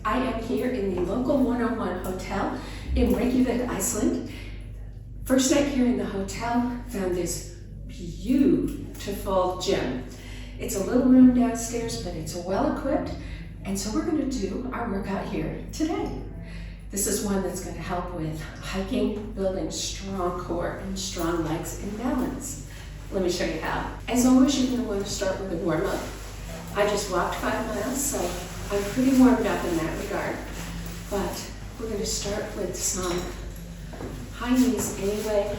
I am here in the local 101 hotel in Reykjavik, Iceland. First night here in the hotel, found this beautiful gym. It's a little room downstairs, but it's well equipped. And so we're gonna do our workout here today. This is one that's gonna help with hiking, building strong core and strong legs and balance. Let me show you how. As always, you're gonna wanna start with a warm up. I just walked 5 miles, so I'm pretty warmed up in that regard. But we're gonna start with some high knees anyway,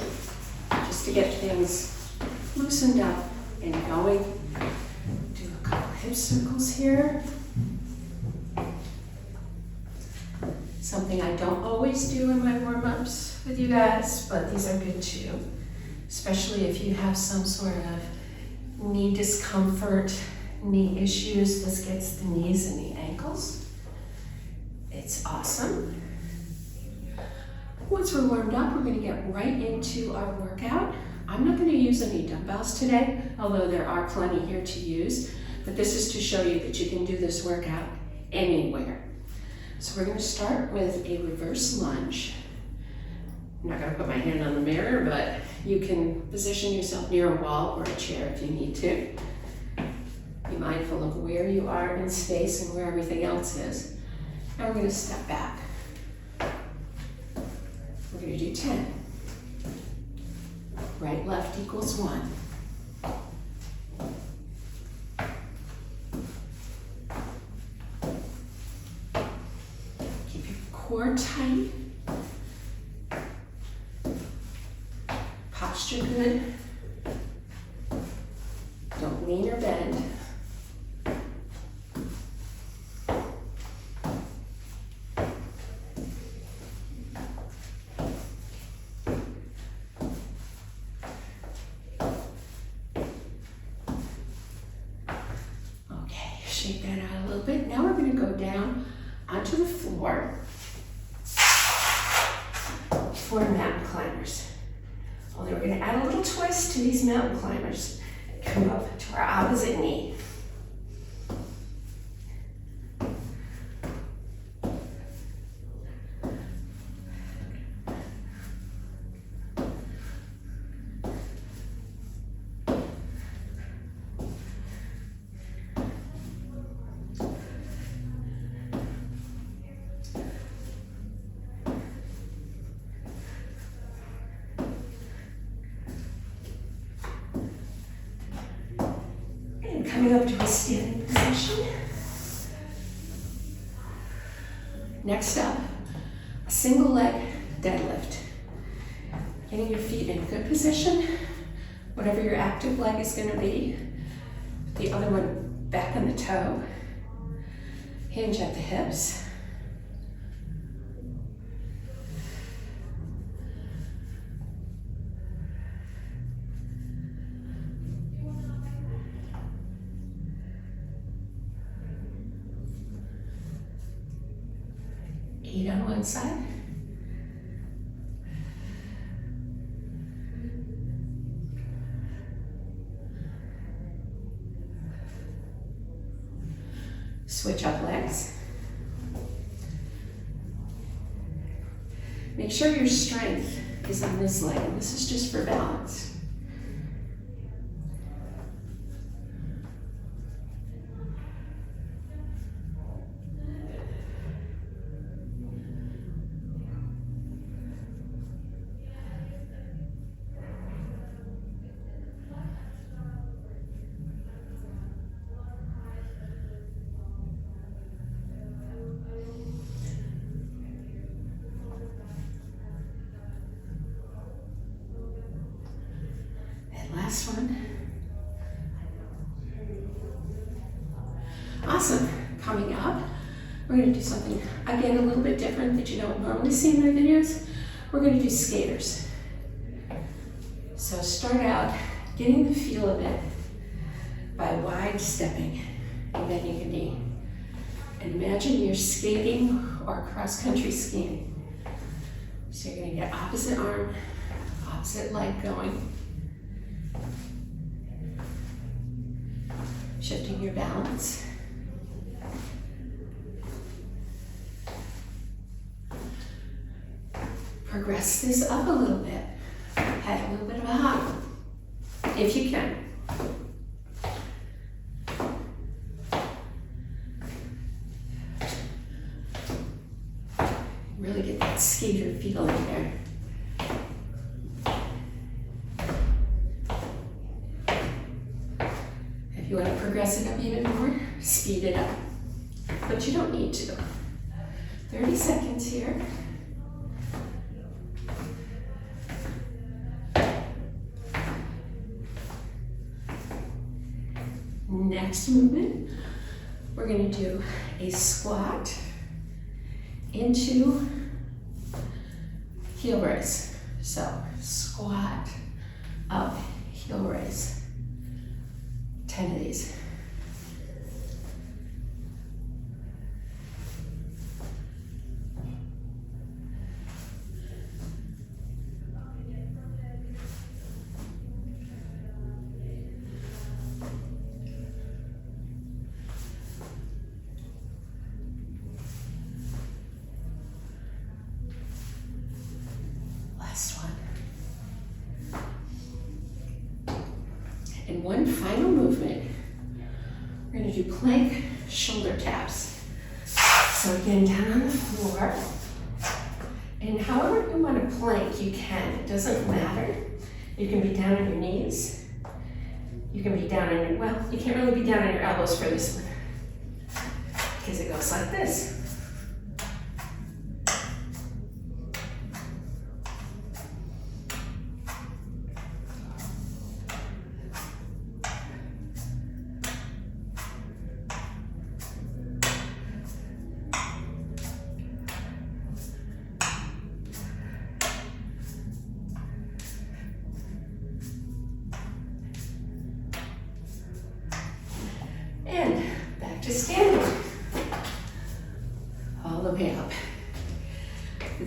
just to get things loosened up and going. Do a couple hip circles here. Something I don't always do in my warm-ups with you guys, but these are good too. Especially if you have some sort of knee discomfort, knee issues. This gets the knees and the ankles. It's awesome. Once we're warmed up, we're going to get right into our workout. I'm not going to use any dumbbells today, although there are plenty here to use. But this is to show you that you can do this workout anywhere. So we're going to start with a reverse lunge. I'm not going to put my hand on the mirror, but you can position yourself near a wall or a chair if you need to. Be mindful of where you are in space and where everything else is. Now we're going to step back. We're going to do 10. Right, left equals 1. Keep your core tight. Posture good. Don't lean or bend. Shake that out a little bit. Now we're going to go down onto the floor for mountain climbers. Only we're going to add a little twist to these mountain climbers. Come up to our opposite knee. Coming up to a standing position. Next up, a single leg deadlift. Getting your feet in a good position, whatever your active leg is going to be. The other one back on the toe. Hinge at the hips. Eight on one side. Switch up legs. Make sure your strength is on this leg. This is just for balance. Last one. Awesome. Coming up, we're going to do something, again, a little bit different that you don't normally see in my videos. We're going to do skaters. So start out getting the feel of it by wide stepping and bending your knee. And imagine you're skating or cross-country skiing. So you're going to get opposite arm, opposite leg going. Shifting your balance. progress this up a little bit. Add a little bit of a hop, if you can. Really get that skater feeling there. If you want to progress it up even more, speed it up. But you don't need to. 30 seconds here. Next movement, we're going to do a squat into heel raise. So squat, up, heel raise. 10 of these. Last one. And one final movement. We're going to do plank shoulder taps. So again, down on the floor. And however you want to plank, you can. It doesn't matter. You can be down on your knees. You can be down on your, well, you can't really be down on your elbows for this one, because it goes like this. And back to standing. All the way up.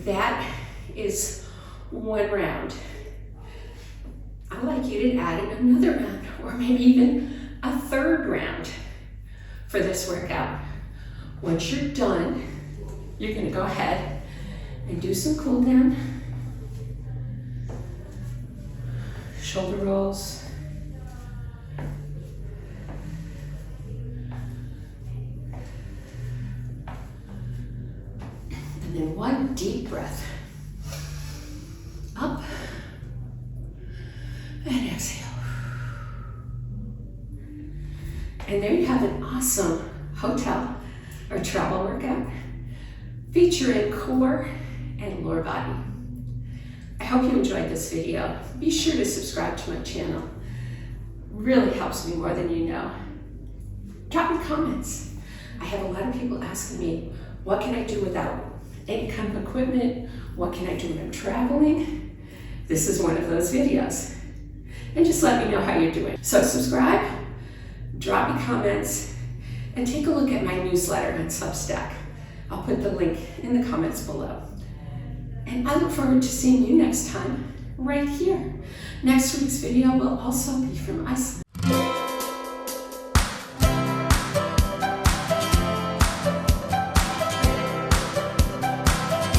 That is one round. I'd like you to add another round, or maybe even a third round for this workout. Once you're done, you're going to go ahead and do some cool down. Shoulder rolls. And then one deep breath. Up and exhale. And there you have an awesome hotel or travel workout featuring core and lower body. I hope you enjoyed this video. Be sure to subscribe to my channel. Really helps me more than you know. Drop me comments. I have a lot of people asking me, what can I do without any kind of equipment? What can I do when I'm traveling? This is one of those videos. And just let me know how you're doing. So subscribe, drop me comments, and take a look at my newsletter on Substack. I'll put the link in the comments below. And I look forward to seeing you next time, right here. Next week's video will also be from Iceland.